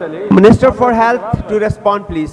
Minister for Health to respond, please.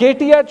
KTH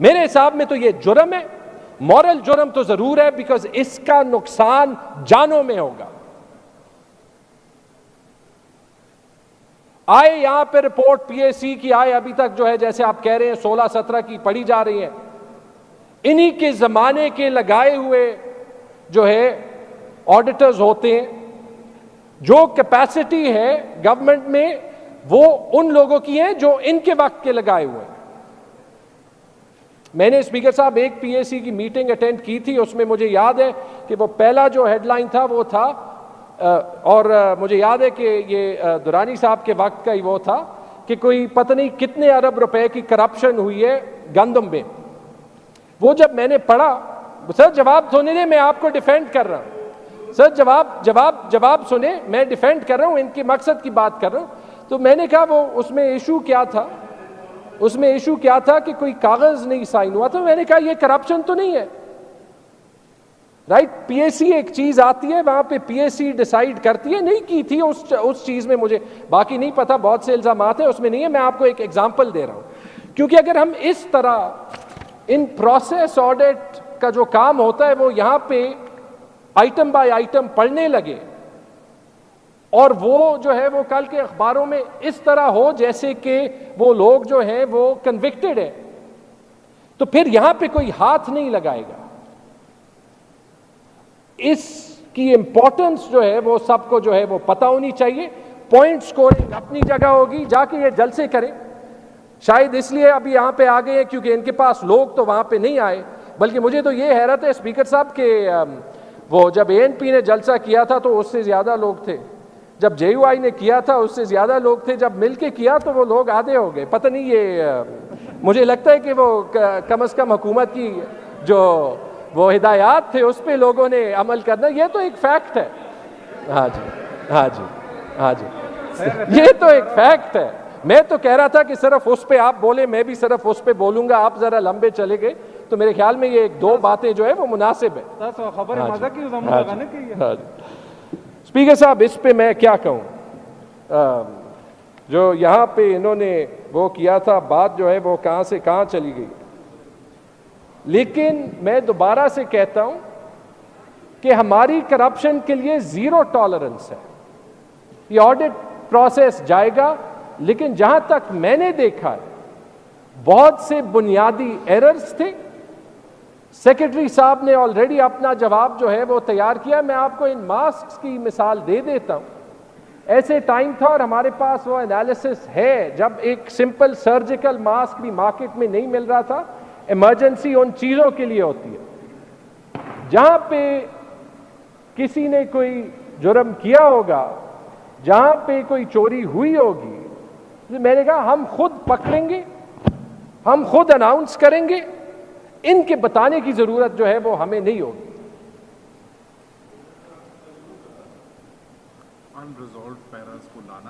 میرے حساب میں تو یہ جرم ہے, مورل جرم تو ضرور ہے, بیکاز اس کا نقصان جانوں میں ہوگا. آئے یہاں پہ رپورٹ پی اے سی کی آئے ابھی تک جو ہے جیسے آپ کہہ رہے ہیں 16-17 کی پڑھی جا رہی ہیں, انہی کے زمانے کے لگائے ہوئے جو ہے آڈیٹرز ہوتے ہیں, جو کیپیسٹی ہے گورنمنٹ میں وہ ان لوگوں کی ہے جو ان کے وقت کے لگائے ہوئے ہیں. میں نے اسپیکر صاحب ایک پی اے سی کی میٹنگ اٹینڈ کی تھی, اس میں مجھے یاد ہے کہ وہ پہلا جو ہیڈ لائن تھا وہ تھا, اور مجھے یاد ہے کہ یہ درانی صاحب کے وقت کا ہی وہ تھا کہ کوئی پتہ نہیں کتنے ارب روپے کی کرپشن ہوئی ہے گندم میں. وہ جب میں نے پڑھا, سر جواب سنیں دیں, میں آپ کو ڈیفینڈ کر رہا ہوں, سر جواب سنیں, میں ڈیفینڈ کر رہا ہوں, ان کے مقصد کی بات کر رہا ہوں. تو میں نے کہا وہ اس میں ایشو کیا تھا, اس میں ایشو کیا تھا کہ کوئی کاغذ نہیں سائن ہوا تھا. میں نے کہا یہ کرپشن تو نہیں ہے, رائٹ. پی اے سی ایک چیز آتی ہے, وہاں پہ پی اے سی ڈیسائیڈ کرتی ہے, نہیں کی تھی اس چیز میں, مجھے باقی نہیں پتا, بہت سے الزامات ہیں اس میں نہیں ہے. میں آپ کو ایک ایگزامپل دے رہا ہوں, کیونکہ اگر ہم اس طرح ان پروسیس آڈٹ کا جو کام ہوتا ہے وہ یہاں پہ آئٹم بائی آئٹم پڑھنے لگے, اور وہ جو ہے وہ کل کے اخباروں میں اس طرح ہو جیسے کہ وہ لوگ جو ہیں وہ کنوکٹڈ ہیں, تو پھر یہاں پہ کوئی ہاتھ نہیں لگائے گا. اس کی امپورٹنس جو ہے وہ سب کو جو ہے وہ پتہ ہونی چاہیے. پوائنٹ سکورنگ اپنی جگہ ہوگی, جا کے یہ جلسے کریں. شاید اس لیے ابھی یہاں پہ آ گئے ہیں کیونکہ ان کے پاس لوگ تو وہاں پہ نہیں آئے, بلکہ مجھے تو یہ حیرت ہے اسپیکر صاحب کہ وہ جب اے این پی نے جلسہ کیا تھا تو اس سے زیادہ لوگ تھے, جب جے یو آئی نے کیا تھا اس سے زیادہ لوگ تھے, جب مل کے کیا تو وہ لوگ آدھے ہو گئے. پتہ نہیں, یہ مجھے لگتا ہے کہ وہ کم از کم حکومت کی جو وہ ہدایات تھے اس پہ لوگوں نے عمل کرنا. یہ تو ایک فیکٹ ہے. ہاں جی, ہاں جی, ہاں جی, یہ تو ایک فیکٹ ہے. میں تو کہہ رہا تھا کہ صرف اس پہ آپ بولیں, میں بھی صرف اس پہ بولوں گا, آپ ذرا لمبے چلے گئے تو میرے خیال میں یہ ایک دو باتیں جو ہے وہ مناسب ہے. اسپیکر صاحب اس پہ میں کیا کہوں, جو یہاں پہ انہوں نے وہ کیا تھا, بات جو ہے وہ کہاں سے کہاں چلی گئی. لیکن میں دوبارہ سے کہتا ہوں کہ ہماری کرپشن کے لیے زیرو ٹالرنس ہے. یہ آڈٹ پروسیس جائے گا, لیکن جہاں تک میں نے دیکھا ہے بہت سے بنیادی ایررز تھے. سیکرٹری صاحب نے آلریڈی اپنا جواب جو ہے وہ تیار کیا. میں آپ کو ان ماسکس کی مثال دے دیتا ہوں. ایسے ٹائم تھا اور ہمارے پاس وہ انالیسس ہے, جب ایک سمپل سرجیکل ماسک بھی مارکیٹ میں نہیں مل رہا تھا. ایمرجنسی ان چیزوں کے لیے ہوتی ہے جہاں پہ کسی نے کوئی جرم کیا ہوگا, جہاں پہ کوئی چوری ہوئی ہوگی, میں نے کہا ہم خود پکڑیں گے, ہم خود اناؤنس کریں گے, ان کے بتانے کی ضرورت جو ہے وہ ہمیں نہیں ہوگی.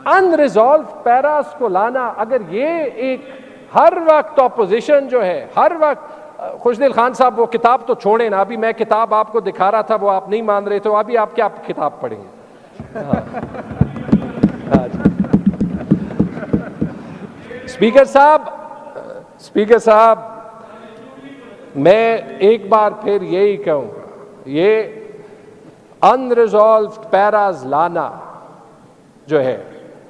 انریزالوڈ پیراز کو لانا, اگر یہ ایک ہر وقت اپوزیشن جو ہے ہر وقت, خوشدل خان صاحب وہ کتاب تو چھوڑیں نا, ابھی میں کتاب آپ کو دکھا رہا تھا وہ آپ نہیں مان رہے, تو ابھی آپ کیا کتاب پڑھیں گے. اسپیکر صاحب میں ایک بار پھر یہی کہوں گا, یہ انریزالوڈ پیراز لانا جو ہے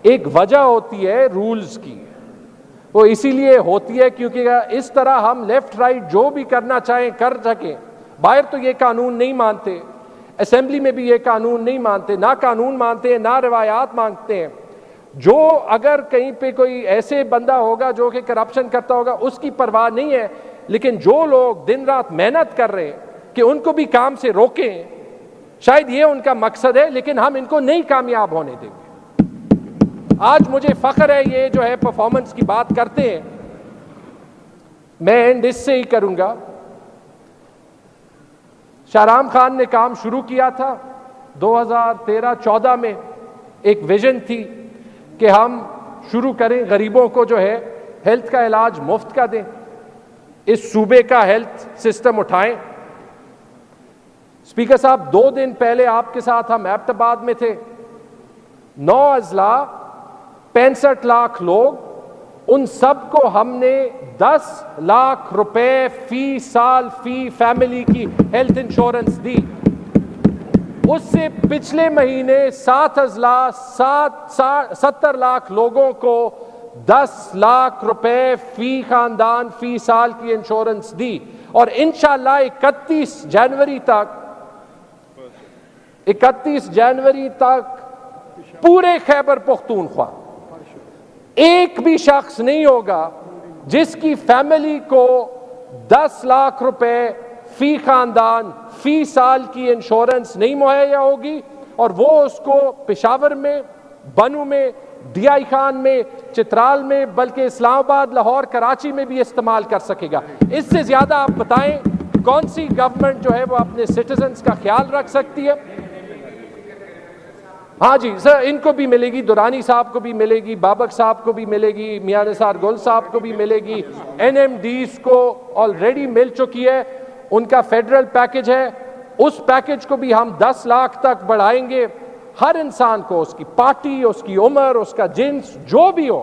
ایک وجہ ہوتی ہے رولز کی. وہ اسی لیے ہوتی ہے کیونکہ اس طرح ہم لیفٹ رائٹ جو بھی کرنا چاہیں کر سکیں. باہر تو یہ قانون نہیں مانتے, اسمبلی میں بھی یہ قانون نہیں مانتے, نہ قانون مانتے ہیں نہ روایات مانگتے ہیں. جو اگر کہیں پہ کوئی ایسے بندہ ہوگا جو کہ کرپشن کرتا ہوگا اس کی پرواہ نہیں ہے, لیکن جو لوگ دن رات محنت کر رہے ہیں کہ ان کو بھی کام سے روکیں, شاید یہ ان کا مقصد ہے, لیکن ہم ان کو نہیں کامیاب ہونے دیں گے. آج مجھے فخر ہے, یہ جو ہے پرفارمنس کی بات کرتے ہیں, میں اینڈ اس سے ہی کروں گا. شاہرام خان نے کام شروع کیا تھا 2013-14 میں, ایک ویژن تھی کہ ہم شروع کریں غریبوں کو جو ہے ہیلتھ کا علاج مفت کا دیں, اس صوبے کا ہیلتھ سسٹم اٹھائیں. اسپیکر صاحب 2 دن پہلے آپ کے ساتھ ہم ایبٹ آباد میں تھے, 9 اضلاع 65 لاکھ لوگ ان سب کو ہم نے 10 لاکھ روپے فی سال فی فیملی کی ہیلتھ انشورنس دی. اس سے پچھلے مہینے 70 لاکھ لوگوں کو 10 لاکھ روپے فی خاندان فی سال کی انشورنس دی. اور انشاءاللہ 31 جنوری تک پورے خیبر پختونخوا ایک بھی شخص نہیں ہوگا جس کی فیملی کو 10 لاکھ روپے فی خاندان فی سال کی انشورنس نہیں مہیا ہوگی اور وہ اس کو پشاور میں، بنو میں، ڈی آئی خان میں، چترال میں، بلکہ اسلام آباد، لاہور، کراچی میں بھی استعمال کر سکے گا. اس سے زیادہ آپ بتائیں کون سی گورنمنٹ جو ہے وہ اپنے سٹیزنز کا خیال رکھ سکتی ہے؟ ہاں جی سر، ان کو بھی ملے گی، دورانی صاحب کو بھی ملے گی، بابک صاحب کو بھی ملے گی، میاں نثار گل صاحب کو بھی ملے گی، این ایم ڈیز کو آلریڈی مل چکی ہے. ان کا فیڈرل پیکج ہے، اس پیکج کو بھی ہم 10 لاکھ تک بڑھائیں گے. ہر انسان کو، اس کی پارٹی، اس کی عمر، اس کا جنس جو بھی ہو،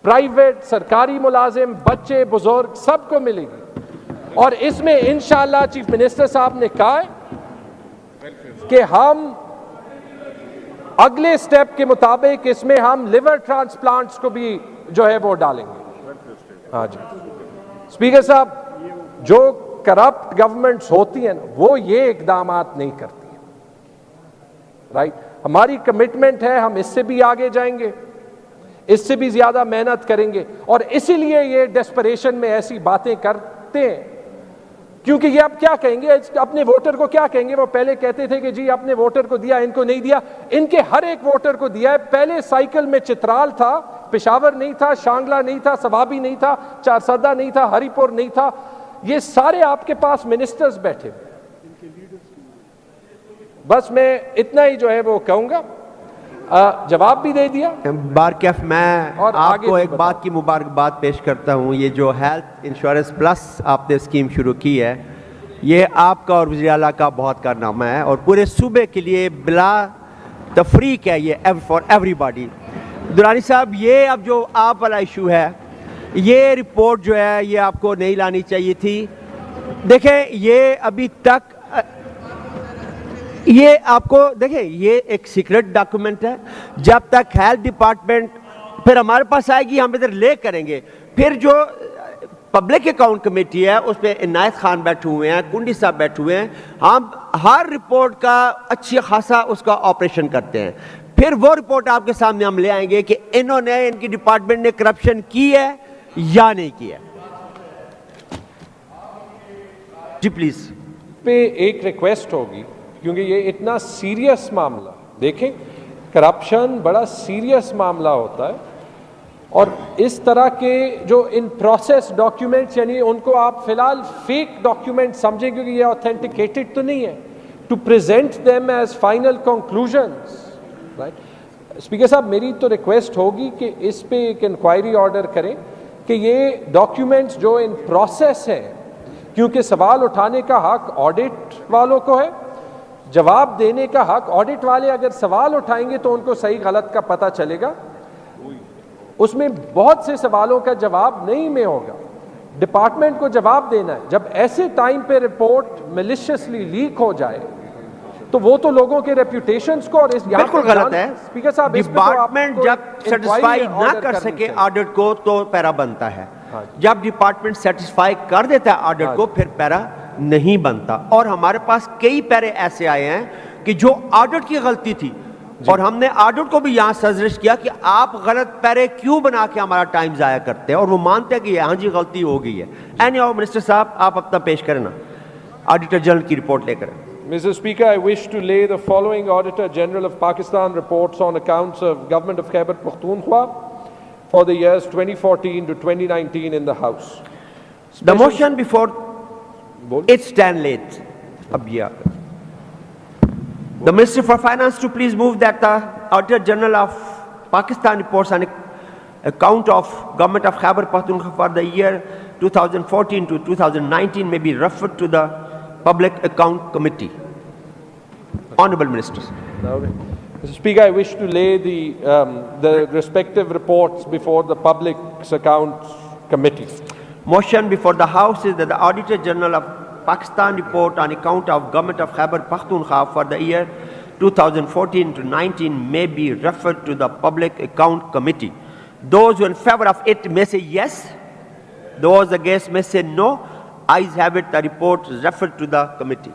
پرائیویٹ، سرکاری ملازم، بچے، بزرگ، سب کو ملے گی. اور اس میں انشاءاللہ چیف منسٹر صاحب نے کہا ہے کہ ہم اگلے سٹیپ کے مطابق اس میں ہم لیور ٹرانسپلانٹس کو بھی جو ہے وہ ڈالیں گے. ہاں جی اسپیکر صاحب، جو کرپٹ گورنمنٹس ہوتی ہیں وہ یہ اقدامات نہیں کرتی ہیں. رائٹ، ہماری کمٹمنٹ ہے، ہم اس سے بھی آگے جائیں گے، اس سے بھی زیادہ محنت کریں گے. اور اسی لیے یہ ڈیسپریشن میں ایسی باتیں کرتے ہیں، کیونکہ یہ اب کیا کہیں گے، اپنے ووٹر کو کیا کہیں گے؟ وہ پہلے کہتے تھے کہ جی اپنے ووٹر کو دیا، ان کو نہیں دیا. ان کے ہر ایک ووٹر کو دیا ہے. پہلے سائیکل میں چترال تھا، پشاور نہیں تھا، شانگلہ نہیں تھا، سوابی نہیں تھا، چارسدہ نہیں تھا، ہری پور نہیں تھا. یہ سارے آپ کے پاس منسٹرز بیٹھے. بس میں اتنا ہی جو ہے وہ کہوں گا. جواب بھی دے دیا. بارکیف میں اور آپ آگے کو بھی ایک بات کی مبارکباد پیش کرتا ہوں. یہ جو ہیلتھ انشورنس پلس آپ نے اسکیم شروع کی ہے، یہ آپ کا اور وزیر اعلیٰ کا بہت کارنامہ ہے اور پورے صوبے کے لیے بلا تفریق ہے یہ فار ایوری باڈی. درانی صاحب، یہ اب جو آپ والا ایشو ہے، یہ رپورٹ جو ہے یہ آپ کو نہیں لانی چاہیے تھی. دیکھیں یہ ابھی تک یہ آپ کو دیکھیں یہ ایک سیکرٹ ڈاکومنٹ ہے. جب تک ہیلتھ ڈپارٹمنٹ پھر ہمارے پاس آئے گی ہم ادھر لے کریں گے. پھر جو پبلک اکاؤنٹ کمیٹی ہے اس پہ عنایت خان بیٹھے ہوئے ہیں، کنڈی صاحب بیٹھے ہوئے ہیں. ہم ہر رپورٹ کا اچھی خاصا اس کا آپریشن کرتے ہیں. پھر وہ رپورٹ آپ کے سامنے ہم لے آئیں گے کہ انہوں نے، ان کی ڈپارٹمنٹ نے کرپشن کی ہے یا نہیں کی ہے. جی پلیز. پہ ایک ریکویسٹ ہوگی، کیونکہ یہ اتنا سیریس معاملہ، دیکھیں کرپشن بڑا سیریس معاملہ ہوتا ہے، اور اس طرح کے جو ان پروسیس ڈاکیومنٹس، یعنی ان کو آپ فی الحال فیک ڈاکیومنٹ سمجھیں کیونکہ یہ اوتھینٹیکیٹڈ تو نہیں ہے، to present them as final conclusions. Right speaker صاحب، میری تو ریکویسٹ ہوگی کہ اس پہ ایک انکوائری آرڈر کریں کہ یہ ڈاکیومنٹس جو ان پروسیس ہیں، کیونکہ سوال اٹھانے کا حق آڈٹ والوں کو ہے، جواب دینے کا حق آڈٹ والے اگر سوال اٹھائیں گے تو ان کو صحیح غلط کا پتہ چلے گا. اس میں بہت سے سوالوں کا جواب نہیں میں ہوگا، ڈپارٹمنٹ کو جواب دینا ہے. جب ایسے ٹائم پہ رپورٹ میلیشیسلی لیک ہو جائے تو وہ تو لوگوں کے ریپوٹیشنز کو، اور اس بالکل غلط ہے. اسپیکر صاحب، ڈپارٹمنٹ جب سیٹسفائی نہ کر سکے آڈٹ کو تو پیرا بنتا ہے. جب ڈپارٹمنٹ سیٹسفائی کر دیتا ہے آڈٹ کو پھر پیرا نہیں بنتا. اور ہمارے پاس کئی پیرے ایسے آئے ہیں کہ جو آڈٹ کی غلطی تھی، اور ہم نے آڈٹ کو بھی یہاں سرزنش کیا کہ آپ غلط پیرے کیوں بنا کے ہمارا ٹائم ضائع کرتے ہیں، اور وہ مانتے ہیں کہ ہاں جی غلطی ہو گئی ہے. اینی ہاؤ منسٹر صاحب، آپ اپنا پیش کریں نا، آڈیٹر جنرل کی رپورٹ لے کر. Mr. Speaker, I wish to lay the following Auditor General of Pakistan reports on accounts of Government of Khyber Pakhtunkhwa for the years 2014 to 2019 in the House. The motion before it stand late. The Minister for Finance to please move that the Auditor General of Pakistan reports on account of Government of Khyber Pakhtunkhwa for the year 2014 to 2019 may be referred to the Public Account Committee. Honorable Ministers. Mr. Speaker, I wish to lay the respective reports before the Public Accounts Committee. Motion before the House is that the Auditor General of Pakistan report on account of Government of Khyber Pakhtunkhwa for the year 2014 to 19 may be referred to the Public Account Committee. Those who are in favor of it may say yes. Those against may say no. Ayes have it, the report is referred to the committee.